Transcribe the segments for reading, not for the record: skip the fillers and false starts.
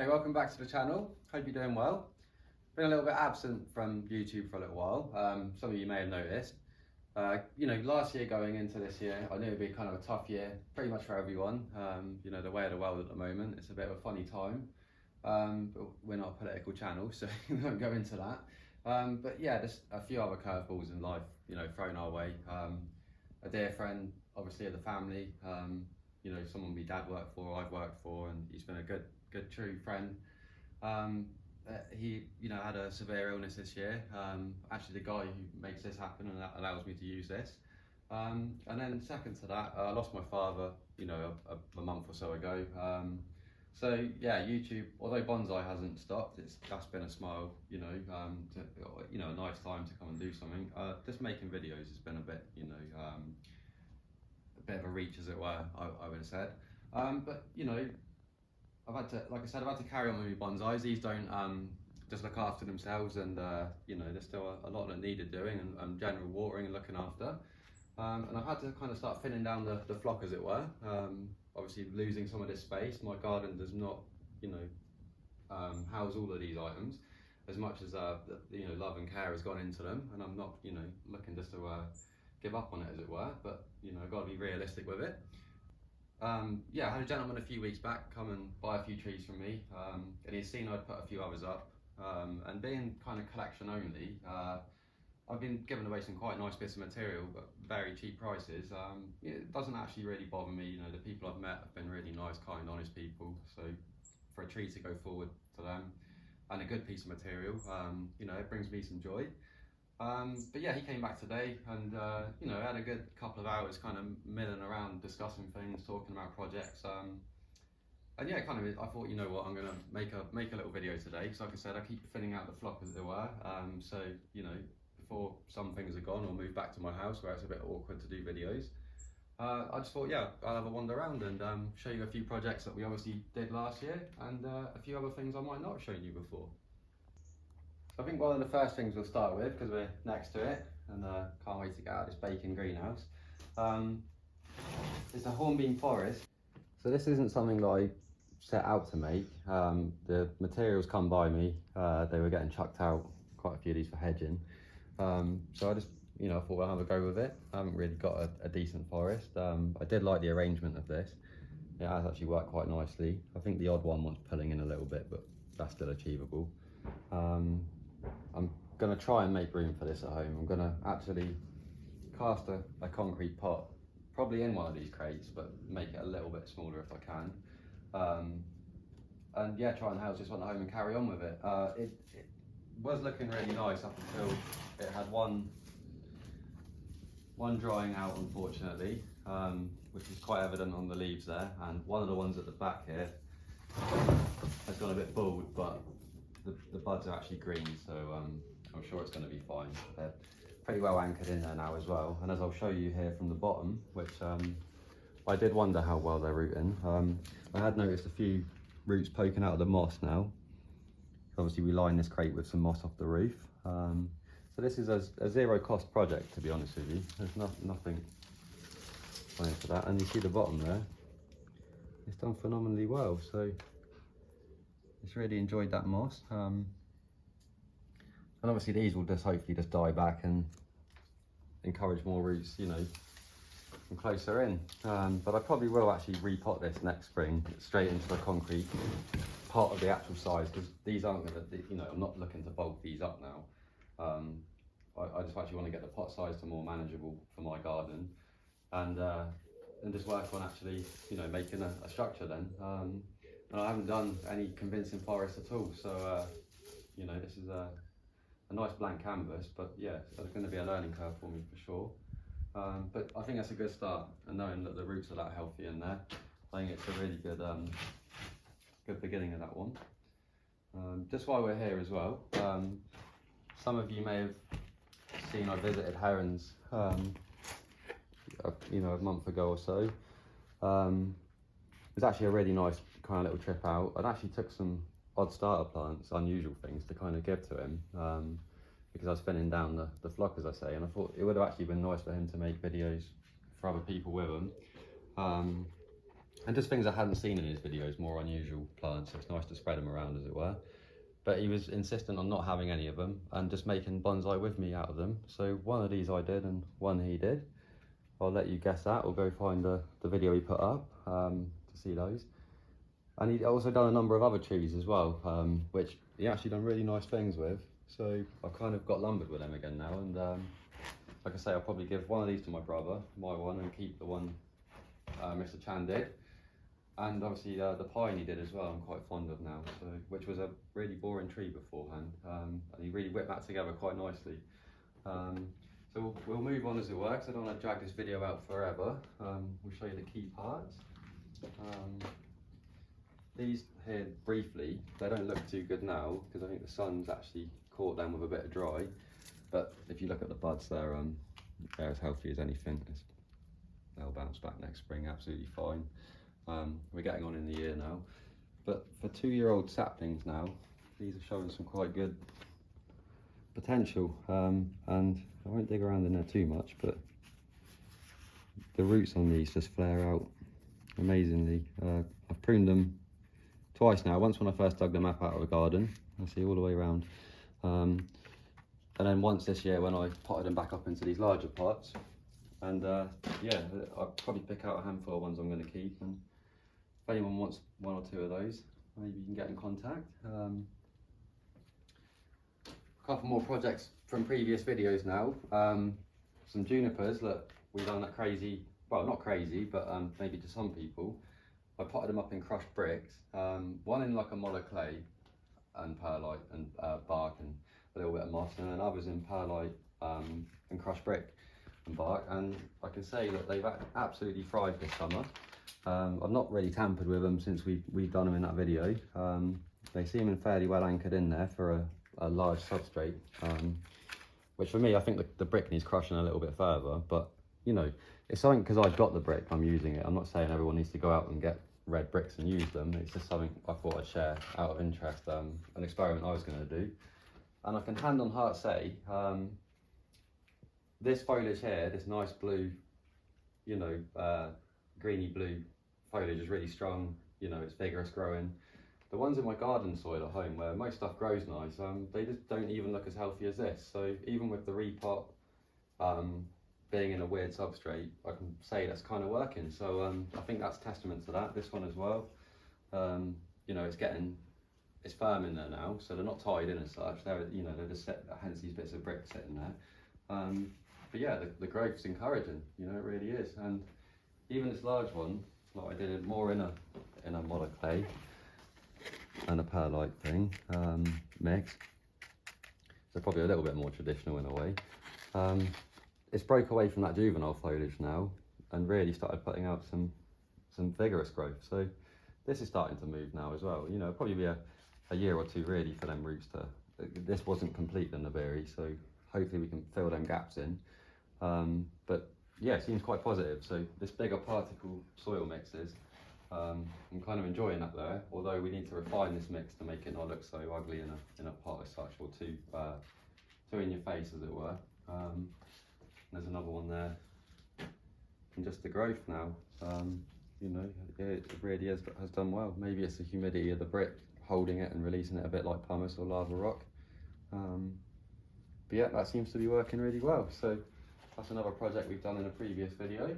Hey, welcome back to the channel. Hope you're doing well. Been a little bit absent from YouTube for a little while. Some of you may have noticed. Last year going into this year, I knew it'd be kind of a tough year, pretty much for everyone. The way of the world at the moment, it's a bit of a funny time. But we're not a political channel, so we won't go into that. But yeah, just a few other curveballs in life, thrown our way. A dear friend, obviously, of the family. Someone my dad worked for, I've worked for, and he's been a good true friend. He had a severe illness this year. Actually, the guy who makes this happen and that allows me to use this. And then second to that, I lost my father a month or so ago. So yeah, YouTube, although Bonsai hasn't stopped, that's been a smile, a nice time to come and do something. Just making videos has been a bit of a reach, as it were, I would have said. But I've had to, like I said, I've had to carry on with my bonsais. These don't just look after themselves, and there's still a lot that needed doing, and general watering and looking after. And I've had to kind of start thinning down the flock, as it were. Obviously, losing some of this space. My garden does not, house all of these items as much as love and care has gone into them, and I'm not, looking just to give up on it, as it were. But I've got to be realistic with it. I had a gentleman a few weeks back come and buy a few trees from me, and he's seen I'd put a few others up, and being kind of collection only, I've been giving away some quite nice bits of material, but very cheap prices. It doesn't actually really bother me. The people I've met have been really nice, kind, honest people, so for a tree to go forward to them and a good piece of material, it brings me some joy. But yeah, he came back today, and had a good couple of hours kind of milling around, discussing things, talking about projects. And yeah, I thought, I'm gonna make a little video today, because like I said, I keep thinning out the flock, as it were. So before some things are gone or move back to my house where it's a bit awkward to do videos, I just thought, yeah, I'll have a wander around and show you a few projects that we obviously did last year, and a few other things I might not have shown you before. I think one of the first things we'll start with, because we're next to it, and can't wait to get out of this bacon greenhouse, is the Hornbeam forest. So this isn't something that I set out to make. The materials come by me. They were getting chucked out, quite a few of these for hedging. So I just, I thought I'll have a go with it. I haven't really got a decent forest. I did like the arrangement of this. It has actually worked quite nicely. I think the odd one was pulling in a little bit, but that's still achievable. I'm going to try and make room for this at home. I'm going to actually cast a concrete pot, probably in one of these crates, but make it a little bit smaller if I can. And yeah, try and house this one at home and carry on with it. It was looking really nice up until it had one drying out, unfortunately, which is quite evident on the leaves there. And one of the ones at the back here has gone a bit bald, but the buds are actually green, so I'm sure it's going to be fine. They're pretty well anchored in there now as well, and as I'll show you here from the bottom, which I did wonder how well they're rooting. I had noticed a few roots poking out of the moss now. Obviously we lined this crate with some moss off the roof. So this is a zero cost project, to be honest with you. There's nothing planned for that, and you see the bottom there, it's done phenomenally well. So it's really enjoyed that moss, and obviously these will just hopefully just die back and encourage more roots, from closer in. But I probably will actually repot this next spring straight into the concrete pot of the actual size, because these aren't going to, I'm not looking to bulk these up now. I just actually want to get the pot size to more manageable for my garden, and just work on actually, making a structure then. And I haven't done any convincing forest at all, so this is a nice blank canvas, but yeah, it's going to be a learning curve for me for sure. But I think that's a good start, and knowing that the roots are that healthy in there, I think it's a really good beginning of that one. Just while we're here as well, some of you may have seen I visited Herons, a month ago or so. It was actually a really nice kind of little trip out. I actually took some odd starter plants, unusual things to kind of give to him, because I was thinning down the flock, as I say, and I thought it would have actually been nice for him to make videos for other people with them. and just things I hadn't seen in his videos, more unusual plants, so it's nice to spread them around, as it were. But he was insistent on not having any of them and just making bonsai with me out of them. So one of these I did and one he did. I'll let you guess that, or go find the video he put up to see those. And he'd also done a number of other trees as well, which he actually done really nice things with. So I've kind of got lumbered with them again now, and like I say, I'll probably give one of these to my brother, my one, and keep the one Mr. Chan did. And obviously the pine he did as well, I'm quite fond of now, so, which was a really boring tree beforehand, and he really whipped that together quite nicely. So we'll move on as it works. I don't want to drag this video out forever. We'll show you the key parts. These here, briefly, they don't look too good now because I think the sun's actually caught them with a bit of dry. But if you look at the buds, they're as healthy as anything. They'll bounce back next spring absolutely fine. We're getting on in the year now. But for 2-year-old saplings now, these are showing some quite good potential. And I won't dig around in there too much, but the roots on these just flare out amazingly. I've pruned them twice now. Once when I first dug them up out of the garden, I see all the way around. And then once this year when I potted them back up into these larger pots. And yeah, I'll probably pick out a handful of ones I'm going to keep. And if anyone wants 1 or 2 of those, maybe you can get in contact. A couple more projects from previous videos now. Some junipers that we've done that crazy, well not crazy, but maybe to some people. I potted them up in crushed bricks, one in like a modder clay and perlite and bark and a little bit of moss, and then others in perlite and crushed brick and bark, and I can say that they've absolutely thrived this summer. I've not really tampered with them since we've done them in that video. They seem fairly well anchored in there for a large substrate, which for me, I think the brick needs crushing a little bit further, but you know, it's something because I've got the brick, I'm using it. I'm not saying everyone needs to go out and get red bricks and use them. It's just something I thought I'd share out of interest, an experiment I was going to do. And I can hand on heart say, this foliage here, this nice blue, you know, greeny blue foliage is really strong, you know, it's vigorous growing. The ones in my garden soil at home where most stuff grows nice, they just don't even look as healthy as this. So even with the repot being in a weird substrate, I can say that's kind of working. So I think that's testament to that. This one as well, you know, it's firm in there now, so they're not tied in as such. They're, you know, they're just set, hence these bits of brick sitting there. But yeah, the growth's encouraging, you know, it really is. And even this large one, like I did more in a modder clay and a perlite thing mix, so probably a little bit more traditional in a way. It's broke away from that juvenile foliage now and really started putting out some vigorous growth. So this is starting to move now as well. You know, it'll probably be a year or 2 really for them roots to. This wasn't complete in the berry, so hopefully we can fill them gaps in. But yeah, it seems quite positive. So this bigger particle soil mixes, I'm kind of enjoying that there. Although we need to refine this mix to make it not look so ugly in a pot as such, or too in your face, as it were. There's another one there, and just the growth now. You know, it really has done well. Maybe it's the humidity of the brick holding it and releasing it a bit like pumice or lava rock. But yeah, that seems to be working really well. So that's another project we've done in a previous video.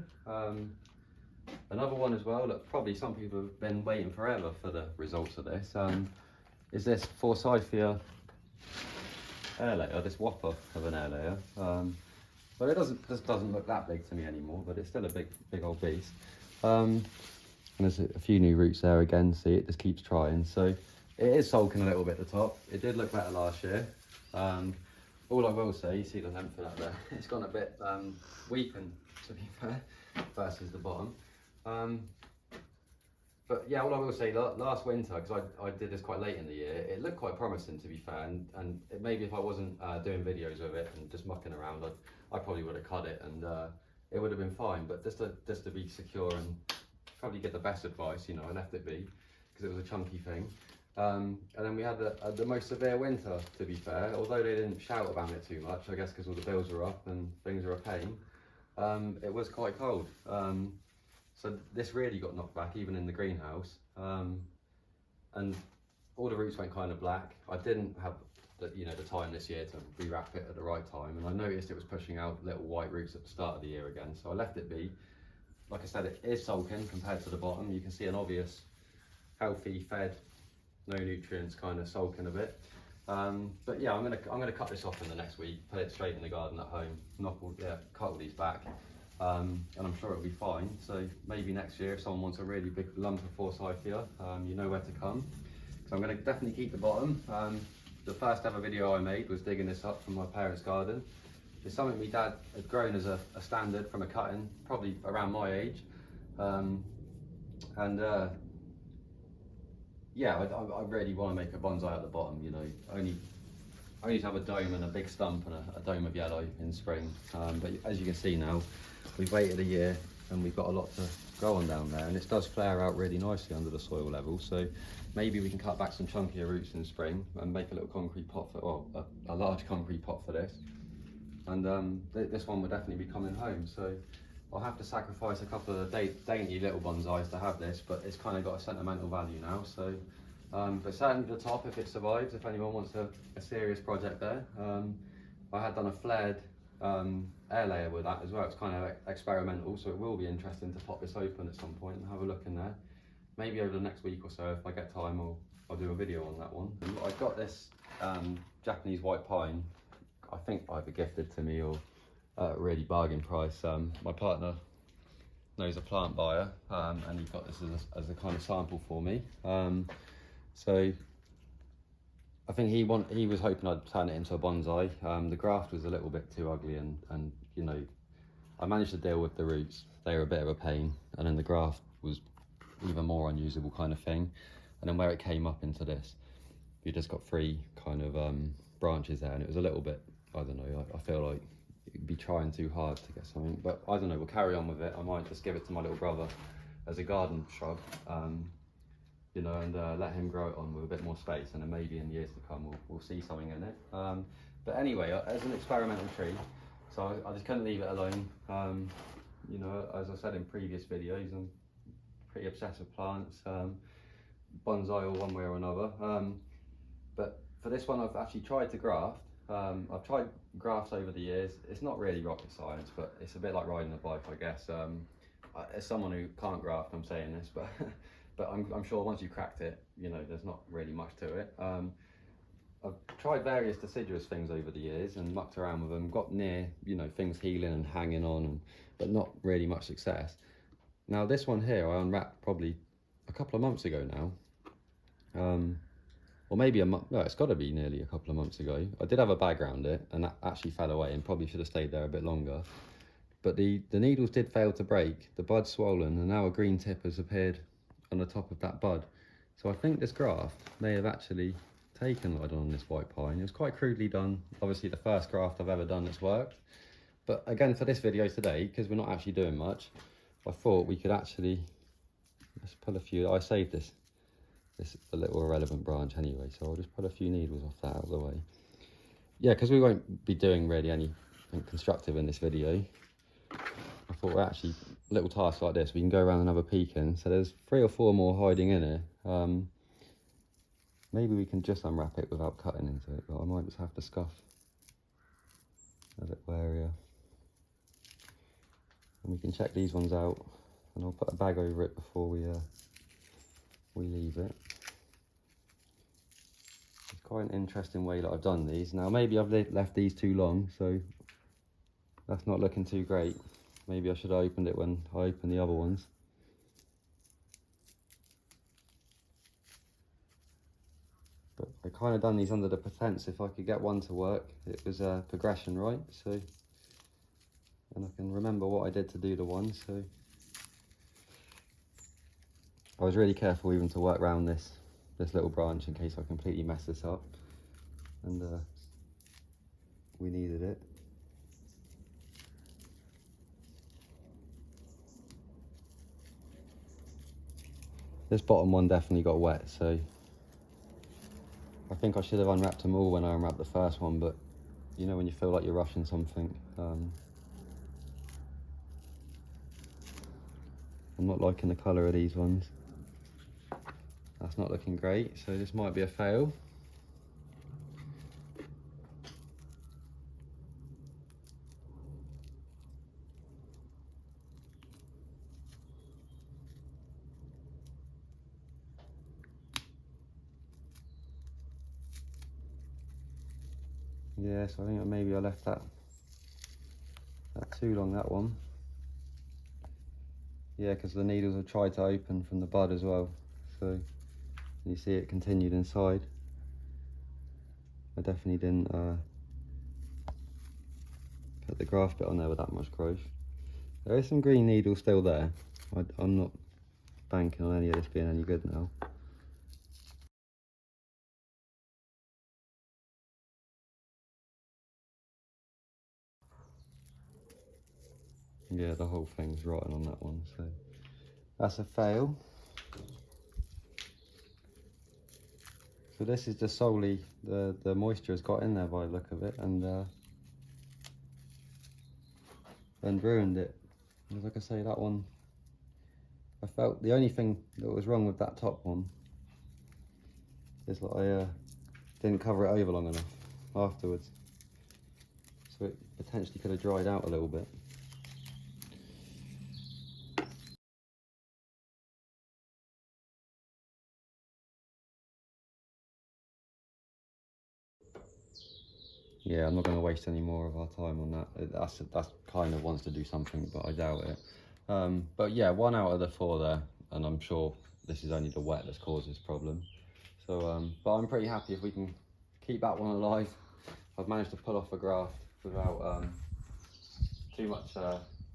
Another one as well that probably some people have been waiting forever for the results of this is this Forsythia air layer, this whopper of an air layer. But it just doesn't look that big to me anymore, but it's still a big old beast. And there's a few new roots there again, see, it just keeps trying. So it is sulking a little bit at the top. It did look better last year. All I will say, you see the length of that there, it's gone a bit weakened, to be fair, versus the bottom. But yeah, all I will say, last winter, because I did this quite late in the year, it looked quite promising, to be fair, and maybe if I wasn't doing videos of it and just mucking around, I probably would have cut it and it would have been fine. But just to be secure and probably get the best advice, you know, I left it be because it was a chunky thing. And then we had the most severe winter, to be fair, although they didn't shout about it too much, I guess because all the bills were up and things are a pain. It was quite cold. So this really got knocked back even in the greenhouse, and all the roots went kind of black. I didn't have the time this year to rewrap it at the right time, and I noticed it was pushing out little white roots at the start of the year again, so I left it be. Like I said, it is sulking compared to the bottom. You can see an obvious healthy, fed, no nutrients kind of sulking a bit. But yeah, I'm gonna cut this off in the next week, put it straight in the garden at home, cut all these back, and I'm sure it'll be fine. So maybe next year, if someone wants a really big lump of Forsythia, you know where to come. So I'm gonna definitely keep the bottom. The first ever video I made was digging this up from my parents' garden. It's something my dad had grown as a standard from a cutting, probably around my age. Yeah, I really want to make a bonsai at the bottom, you know. Only to have a dome and a big stump and a dome of yellow in spring. But as you can see now, we've waited a year and we've got a lot to go on down there, and it does flare out really nicely under the soil level. So maybe we can cut back some chunkier roots in spring and make a little concrete pot for, well, a large concrete pot for this. And this one will definitely be coming home. So I'll have to sacrifice a couple of the dainty little bonsais to have this, but it's kind of got a sentimental value now. So, but certainly the top, if it survives, if anyone wants a serious project there. I had done a flared air layer with that as well. It's kind of experimental, so it will be interesting to pop this open at some point and have a look in there. Maybe over the next week or so, if I get time, I'll do a video on that one. And I got this Japanese white pine, I think either gifted to me or at a really bargain price. My partner knows a plant buyer, and he got this as a kind of sample for me. So I think he was hoping I'd turn it into a bonsai. The graft was a little bit too ugly, and you know, I managed to deal with the roots. They were a bit of a pain, and then the graft was even more unusable kind of thing. And then where it came up into this, you just got three kind of branches there, and it was a little bit, I don't know, I feel like it'd be trying too hard to get something, but I don't know, we'll carry on with it. I might just give it to my little brother as a garden shrub, you know, and let him grow it on with a bit more space, and then maybe in years to come we'll see something in it. But anyway, as an experimental tree, so I just couldn't leave it alone. You know, as I said in previous videos, I'm pretty obsessed with plants, bonsai or one way or another. But for this one, I've actually tried to graft. I've tried grafts over the years. It's not really rocket science, but it's a bit like riding a bike, I guess. As someone who can't graft, I'm saying this, but but I'm sure once you cracked it, you know, there's not really much to it. I've tried various deciduous things over the years and mucked around with them, got near, you know, things healing and hanging on, but not really much success. Now this one here, I unwrapped probably a couple of months ago now. Or maybe a month, no, it's got to be nearly a couple of months ago. I did have a bag around it, and that actually fell away and probably should have stayed there a bit longer. But the needles did fail to break, the bud's swollen, and now a green tip has appeared on the top of that bud. So I think this graft may have actually taken light on this white pine. It was quite crudely done. Obviously the first graft I've ever done that's worked. But again, for this video today, because we're not actually doing much, I thought we could actually, let's pull a few. I saved this a little irrelevant branch anyway, so I'll just put a few needles off that out of the way. Yeah, because we won't be doing really anything constructive in this video. I thought we're actually, little tasks like this, we can go around and have a peek in. So there's 3 or 4 more hiding in here. Maybe we can just unwrap it without cutting into it, but I might just have to scuff a little area. And we can check these ones out, and I'll put a bag over it before we leave it. It's quite an interesting way that I've done these. Now maybe I've left these too long, so that's not looking too great. Maybe I should have opened it when I opened the other ones. But I kind of done these under the pretense if I could get one to work, it was a progression, right? So, and I can remember what I did to do the one, so I was really careful even to work around this little branch in case I completely mess this up, and we needed it. This bottom one definitely got wet, so I think I should have unwrapped them all when I unwrapped the first one, but you know when you feel like you're rushing something. I'm not liking the colour of these ones. That's not looking great, so this might be a fail. Yeah, so I think maybe I left that too long, that one. Yeah, because the needles have tried to open from the bud as well. So you see it continued inside. I definitely didn't put the graft bit on there with that much growth. There is some green needles still there. I'm not banking on any of this being any good now. Yeah, the whole thing's rotten on that one, so that's a fail. So this is just solely the moisture has got in there by the look of it, and ruined it. And like I say, that one, I felt the only thing that was wrong with that top one is that I didn't cover it over long enough afterwards, so it potentially could have dried out a little bit. Yeah, I'm not going to waste any more of our time on that. That's kind of wants to do something, but I doubt it. But yeah, 1 out of the 4 there, and I'm sure this is only the wet that's caused this problem. So, but I'm pretty happy if we can keep that one alive. I've managed to pull off a graft without too much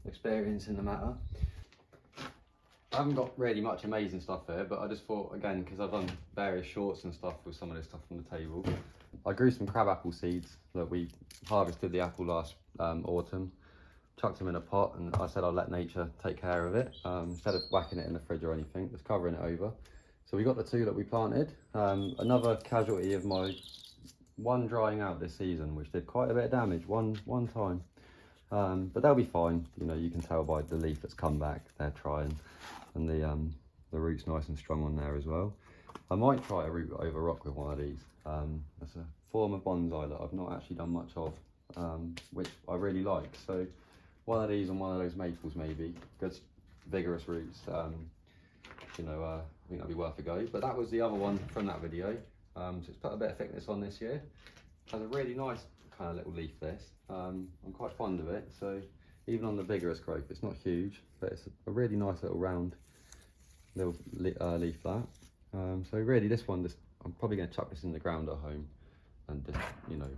experience in the matter. I haven't got really much amazing stuff here, but I just thought, again, because I've done various shorts and stuff with some of this stuff on the table, I grew some crabapple seeds that we harvested the apple last autumn, chucked them in a pot, and I said I'll let nature take care of it, instead of whacking it in the fridge or anything, just covering it over. So we got the 2 that we planted. Another casualty of my one drying out this season, which did quite a bit of damage one time. But they'll be fine. You know, you can tell by the leaf that's come back, they're trying, and the root's nice and strong on there as well. I might try a root over rock with one of these. That's a form of bonsai that I've not actually done much of, which I really like. So one of these and one of those maples maybe, good vigorous roots. You know, I think that'd be worth a go. But that was the other one from that video. So it's put a bit of thickness on this year. Has a really nice kind of little leaf, this. I'm quite fond of it. So even on the vigorous growth, it's not huge, but it's a really nice little round little leaf that. So really this one, I'm probably going to chuck this in the ground at home and just, you know,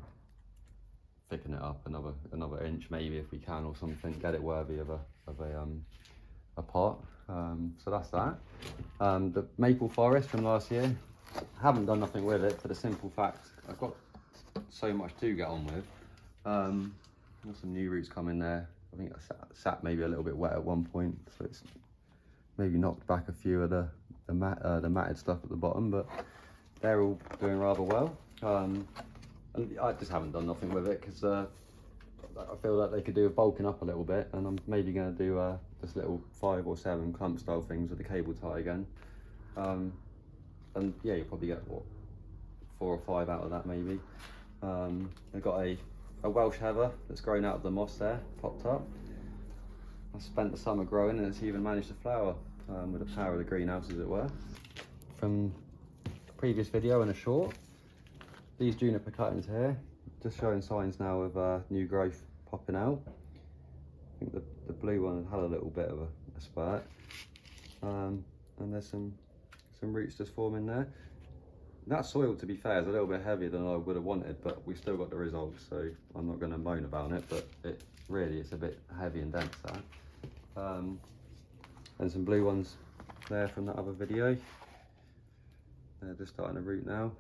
thicken it up another inch maybe if we can, or something, get it worthy of a pot. So that's that. The maple forest from last year, haven't done nothing with it for the simple fact I've got so much to get on with. Got some new roots coming there. I think I sat maybe a little bit wet at one point, so it's maybe knocked back a few of the matted stuff at the bottom, but they're all doing rather well. And I just haven't done nothing with it because I feel like they could do with bulking up a little bit, and I'm maybe going to do just little 5 or 7 clump style things with the cable tie again. And yeah, you'll probably get what, 4 or 5 out of that maybe. I've got a Welsh heather that's grown out of the moss there, popped up. I spent the summer growing, and it's even managed to flower with the power of the greenhouse, as it were. From the previous video and a short, these juniper cuttings here, just showing signs now of new growth popping out. I think the blue one had a little bit of a spurt, and there's some roots just forming there. That soil, to be fair, is a little bit heavier than I would have wanted, but we've still got the results, so I'm not going to moan about it, but it's a bit heavy and dense, that. And some blue ones there from that other video. They're just starting to root now.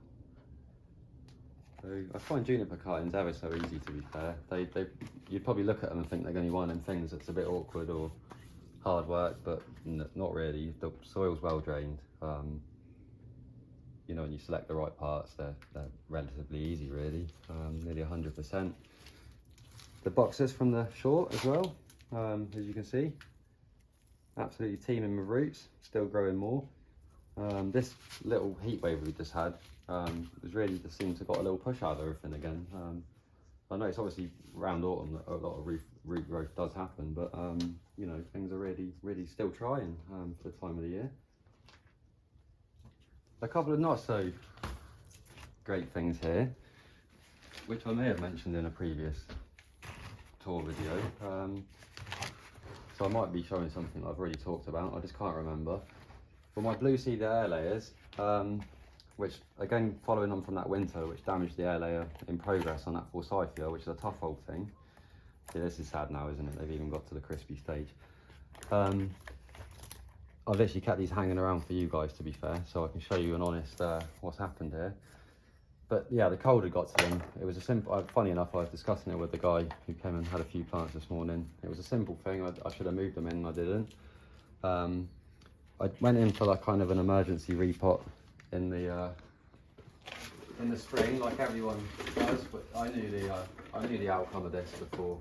So I find juniper cuttings ever so easy, to be fair. You'd probably look at them and think they're going to be one of them things that's a bit awkward or hard work, but not really. The soil's well drained. You know, when you select the right parts, they're relatively easy, really. Nearly 100%. The boxes from the short as well, as you can see. absolutely teeming with roots, still growing more. This little heat wave we just had was really just seemed to got a little push out of everything again. I know it's obviously around autumn that a lot of root growth does happen, but you know, things are really still trying for the time of the year. A couple of not so great things here, which I may have mentioned in a previous tour video. So I might be showing something I've already talked about, I just can't remember. But my blue seed air layers, which again following on from that winter, which damaged the air layer in progress on that Forsythia, which is a tough old thing. See, this is sad now, isn't it? They've even got to the crispy stage. I've literally kept these hanging around for you guys, to be fair, so I can show you an honest what's happened here. But yeah, the cold had got to them. It was a simple, funny enough, I was discussing it with the guy who came and had a few plants this morning. It was a simple thing, I should have moved them in and I didn't. I went in for like kind of an emergency repot in the spring, like everyone does, but I knew the outcome of this before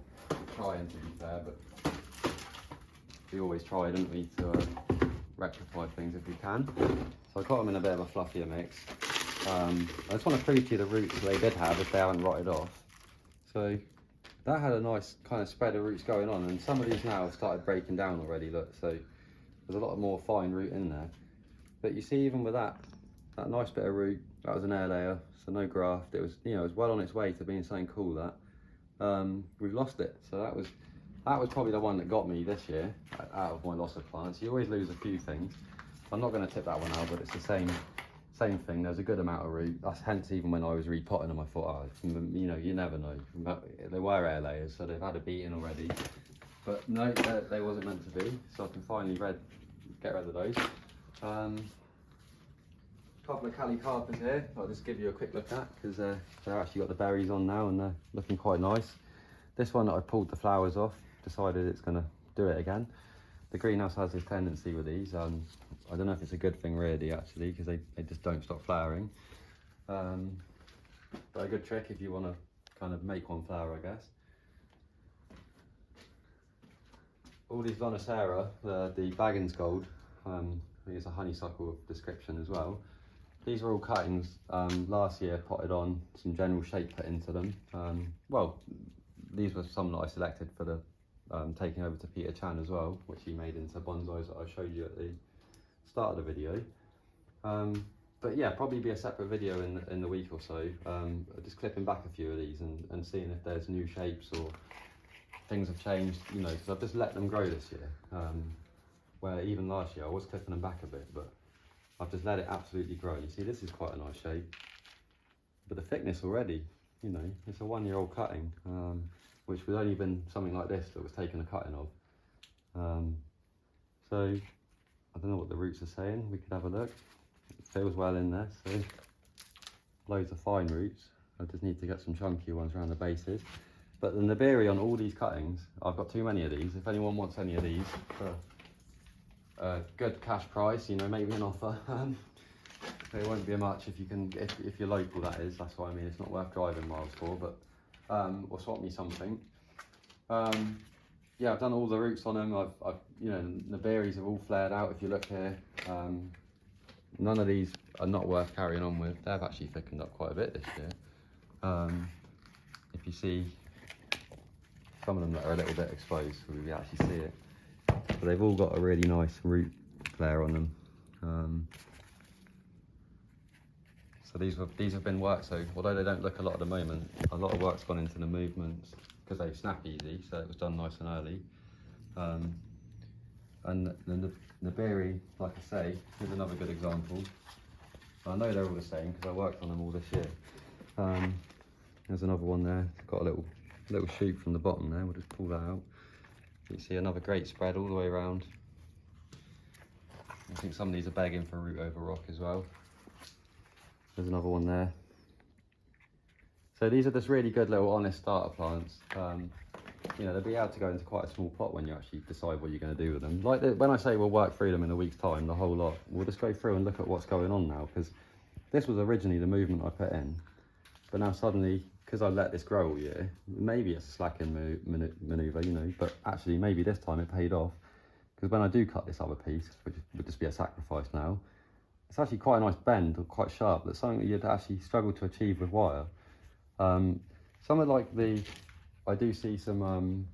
trying, to be fair, but we always try, don't we, to rectify things if we can. So I got them in a bit of a fluffier mix. I just want to prove to you the roots they did have if they haven't rotted off. So that had a nice kind of spread of roots going on, and some of these now have started breaking down already, look, so there's a lot more fine root in there. But you see, even with that nice bit of root, that was an air layer, so no graft. It was, you know, it was well on its way to being something cool. That we've lost it. So that was probably the one that got me this year out of my loss of plants. You always lose a few things. I'm not going to tip that one out, but it's the same thing. There's a good amount of root. That's hence even when I was repotting them, I thought, oh, you know, you never know. They were air layers, so they've had a beating already. But no, they wasn't meant to be. So I can finally get rid of those. Couple of Calycanthus here, I'll just give you a quick look at, because they've actually got the berries on now and they're looking quite nice. This one that I pulled the flowers off, decided it's going to do it again. The greenhouse has this tendency with these, I don't know if it's a good thing really actually, because they just don't stop flowering. But a good trick if you want to kind of make one flower, I guess. All these Lonicera, the Baggins Gold, I think it's a honeysuckle description as well. These were all cuttings last year, potted on, some general shape put into them. Well, these were some that I selected for the taking over to Peter Chan as well, which he made into bonsais that I showed you at the start of the video. But yeah, probably be a separate video in the week or so, just clipping back a few of these and seeing if there's new shapes or things have changed, you know, because I've just let them grow this year. Where even last year I was clipping them back a bit, but I've just let it absolutely grow. You see, this is quite a nice shape, but the thickness already, you know, it's a 1-year-old cutting, which would only been something like this that was taken a cutting of. So I don't know what the roots are saying. We could have a look. It feels well in there, so loads of fine roots. I just need to get some chunky ones around the bases. But the berry on all these cuttings, I've got too many of these. If anyone wants any of these for a good cash price, you know, maybe an offer. It won't be much if you can, if you're local, that is. That's what I mean. It's not worth driving miles for, but or swap me something. Yeah, I've done all the roots on them. I've you know, the berries have all flared out. If you look here, none of these are not worth carrying on with. They've actually thickened up quite a bit this year. If you see some of them that are a little bit exposed, so we actually see it. But they've all got a really nice root flare on them. So these have been worked. So although they don't look a lot at the moment, a lot of work's gone into the movements because they snap easy. So it was done nice and early. And then the berry, like I say, is another good example. I know they're all the same because I worked on them all this year. There's another one there. It's got a little shoot from the bottom there. We'll just pull that out. You see another great spread all the way around. I think some of these are begging for root over rock as well. There's another one there. So these are just really good little honest starter plants. You know, they'll be able to go into quite a small pot when you actually decide what you're going to do with them. Like when I say we'll work through them in a week's time, the whole lot, we'll just go through and look at what's going on now, because this was originally the movement I put in, but now suddenly, because I let this grow all year, maybe it's a slacking manoeuvre, you know, but actually maybe this time it paid off, because when I do cut this other piece, which would just be a sacrifice now, it's actually quite a nice bend, or quite sharp. That's something that you'd actually struggle to achieve with wire. Some of like I do see some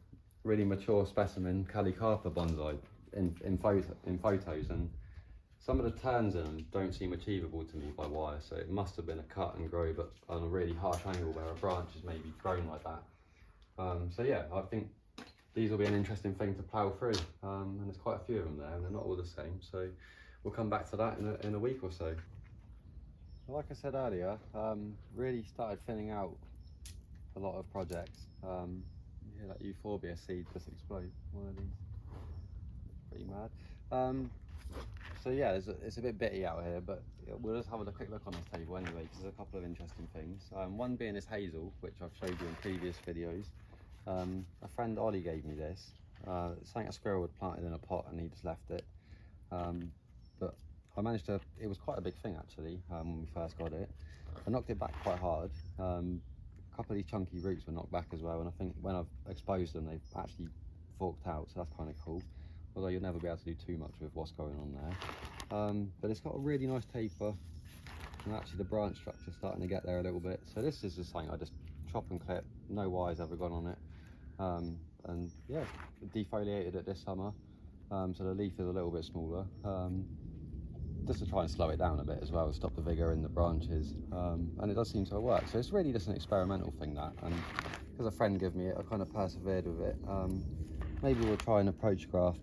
really mature specimen Calycanthus bonsai in photos, and some of the turns in them don't seem achievable to me by wire, so it must have been a cut and grow, but on a really harsh angle where a branch is maybe grown like that. So yeah, I think these will be an interesting thing to plough through, and there's quite a few of them there, and they're not all the same, so we'll come back to that in a week or so. Like I said earlier, really started thinning out a lot of projects. You hear that euphorbia seed just explode, one of these, pretty mad. So yeah, it's a bit bitty out here, but we'll just have a quick look on this table anyway, because there's a couple of interesting things. One being this hazel, which I've showed you in previous videos. A friend Ollie gave me this. It's something a squirrel had planted in a pot and he just left it. But I managed to, it was quite a big thing actually when we first got it. I knocked it back quite hard. A couple of these chunky roots were knocked back as well, and I think when I've exposed them they've actually forked out, so that's kind of cool. Although you'll never be able to do too much with what's going on there. But it's got a really nice taper, and actually the branch structure's starting to get there a little bit. So this is just something I just chop and clip, no wires ever gone on it. And yeah, defoliated it this summer, so the leaf is a little bit smaller, just to try and slow it down a bit as well, stop the vigour in the branches, and it does seem to work. So it's really just an experimental thing, that, and because a friend gave me it, I kind of persevered with it. Maybe we'll try and approach graft,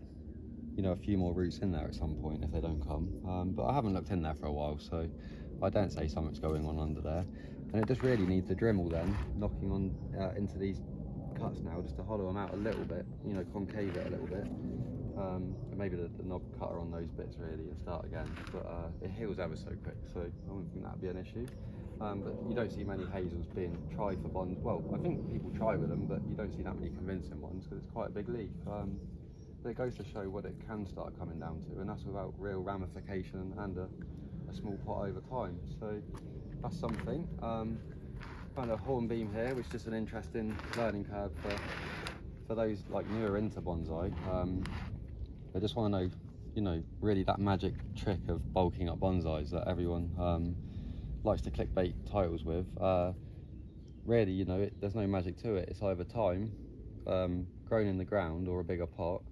you know, a few more roots in there at some point if they don't come, but I haven't looked in there for a while, so I don't say something's going on under there. And it just really needs the Dremel then, knocking on into these cuts now, just to hollow them out a little bit, you know, concave it a little bit, and maybe the knob cutter on those bits really, and start again. But it heals ever so quick, so I wouldn't think that'd be an issue. But you don't see many hazels being tried for bond. Well, I think people try with them, but you don't see that many convincing ones because it's quite a big leaf. But it goes to show what it can start coming down to, and that's without real ramification and a small pot over time. So that's something. Found a hornbeam here, which is just an interesting learning curve for those like newer into bonsai. They just want to know, you know, really that magic trick of bulking up bonsais that everyone likes to clickbait titles with. Really, you know, there's no magic to it. It's either time, grown in the ground, or a bigger pot,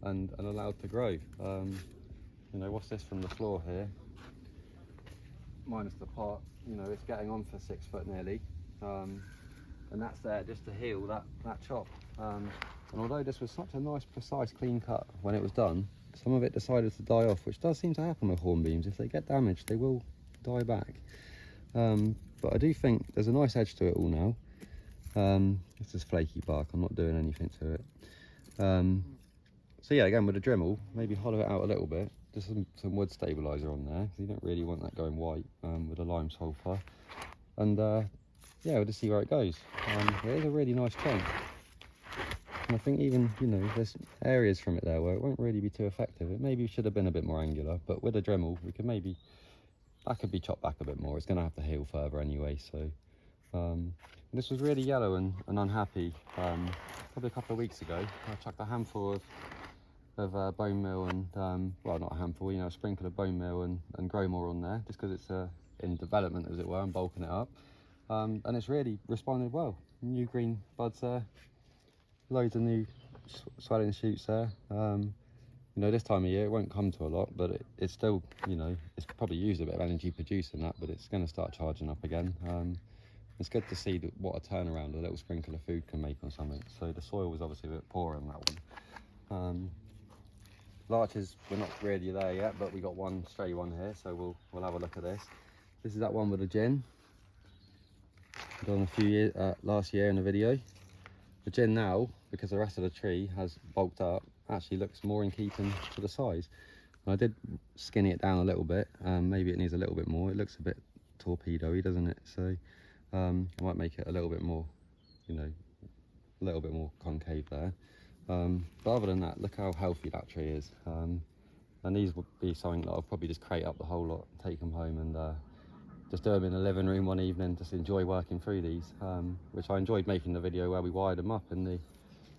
and allowed to grow. You know, what's this from the floor here? Minus the pot, you know, it's getting on for 6 foot nearly. And that's there just to heal that chop. And although this was such a nice, precise, clean cut when it was done, some of it decided to die off, which does seem to happen with hornbeams. If they get damaged, they will die back. But I do think there's a nice edge to it all now. It's just flaky bark, I'm not doing anything to it. So yeah, again with a Dremel, maybe hollow it out a little bit, just some wood stabiliser on there, because you don't really want that going white with a lime sulphur. And yeah, we'll just see where it goes. It is a really nice chunk. And I think even, you know, there's areas from it there where it won't really be too effective. It maybe should have been a bit more angular, but with a Dremel, we could maybe, that could be chopped back a bit more. It's going to have to heal further anyway, so. This was really yellow and unhappy probably a couple of weeks ago. I chucked a handful of bone meal and, well, not a handful, you know, a sprinkle of bone meal and grow more on there, just because it's in development, as it were, and bulking it up. And it's really responded well. New green buds there, loads of new swelling shoots there. You know, this time of year it won't come to a lot, but it's still, you know, it's probably used a bit of energy producing that, but it's going to start charging up again. It's good to see what a turnaround a little sprinkle of food can make on something. So the soil was obviously a bit poor on that one. Larches, we're not really there yet, but we got one stray one here, so we'll have a look at this. This is that one with the gin. Done a few years last year in the video. The gin now, because the rest of the tree has bulked up, actually looks more in keeping to the size. And I did skinny it down a little bit. Maybe it needs a little bit more. It looks a bit torpedo-y, doesn't it? So I might make it a little bit more, you know, a little bit more concave there. But other than that, look how healthy that tree is. And these would be something that I'll probably just crate up the whole lot, take them home, and just do them in the living room one evening, just enjoy working through these, which I enjoyed making the video where we wired them up in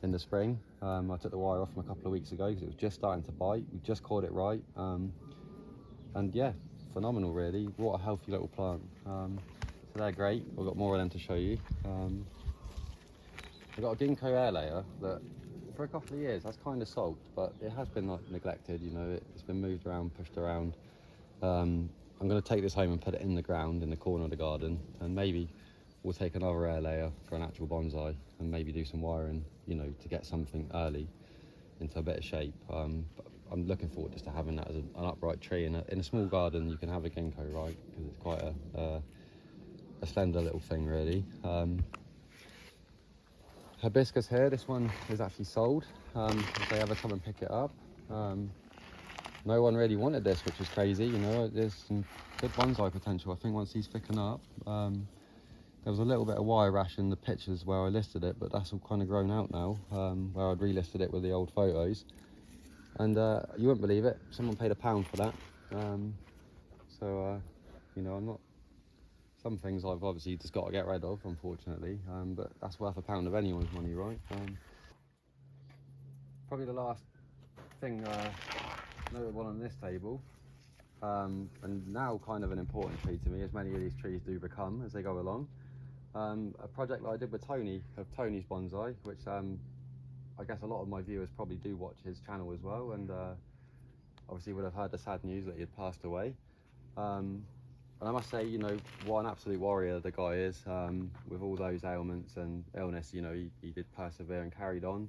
in the spring. I took the wire off them a couple of weeks ago because it was just starting to bite. We just caught it right, and yeah, phenomenal really. What a healthy little plant. So they're great. I've got more of them to show you. I've got a ginkgo air layer that for a couple of years has kind of sulked, but it has been like neglected, you know, it's been moved around, pushed around. I'm going to take this home and put it in the ground in the corner of the garden, and maybe we'll take another air layer for an actual bonsai and maybe do some wiring, you know, to get something early into a bit of shape. But I'm looking forward just to having that as an upright tree. In a small garden you can have a ginkgo, right, because it's quite a slender little thing really. Hibiscus here, this one is actually sold, if they ever come and pick it up. No one really wanted this, which is crazy, you know. There's some good bonsai potential. I think once these thicken up, there was a little bit of wire rash in the pictures where I listed it, but that's all kind of grown out now, where I'd relisted it with the old photos. And you wouldn't believe it, someone paid £1 for that. You know, I'm not, some things I've obviously just got to get rid of, unfortunately, but that's worth £1 of anyone's money, right? Probably the last thing notable on this table, and now kind of an important tree to me, as many of these trees do become as they go along. A project that I did with Tony, of Tony's Bonsai, which I guess a lot of my viewers probably do watch his channel as well, and obviously would have heard the sad news that he had passed away. And I must say, you know, what an absolute warrior the guy is, with all those ailments and illness. You know, he did persevere and carried on.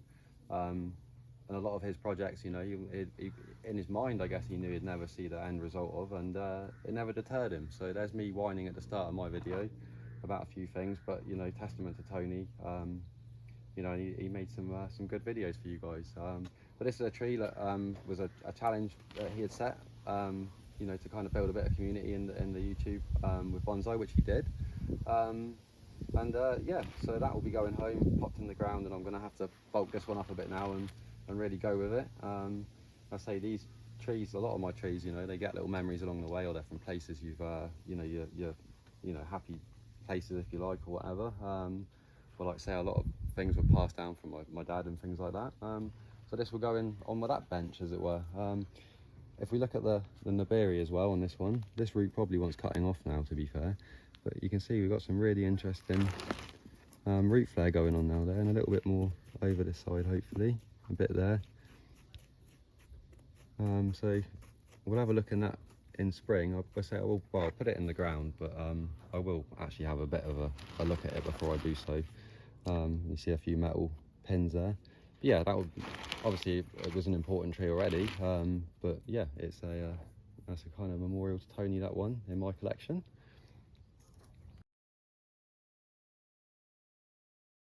And a lot of his projects, you know, he in his mind, I guess he knew he'd never see the end result of, and it never deterred him. So there's me whining at the start of my video about a few things, but, you know, testament to Tony. You know, he made some good videos for you guys. But this is a tree that was a challenge that he had set, you know, to kind of build a bit of community in the YouTube with bonsai, which he did. Yeah, so that will be going home, popped in the ground, and I'm going to have to bulk this one up a bit now and really go with it. I say these trees, a lot of my trees, you know, they get little memories along the way, or they're from places you've, you know, you know, happy places, if you like, or whatever. Well, like I say, a lot of things were passed down from my dad and things like that. So this will go in on with that bench, as it were. If we look at the Nibiri as well on this one, this root probably wants cutting off now, to be fair. But you can see we've got some really interesting root flare going on now there, and a little bit more over this side, hopefully. A bit there. So we'll have a look in that in spring. I'll say I'll put it in the ground, but I will actually have a bit of a look at it before I do so. You see a few metal pins there. But yeah, that would obviously, it was an important tree already, but yeah, that's a kind of memorial to Tony, that one, in my collection.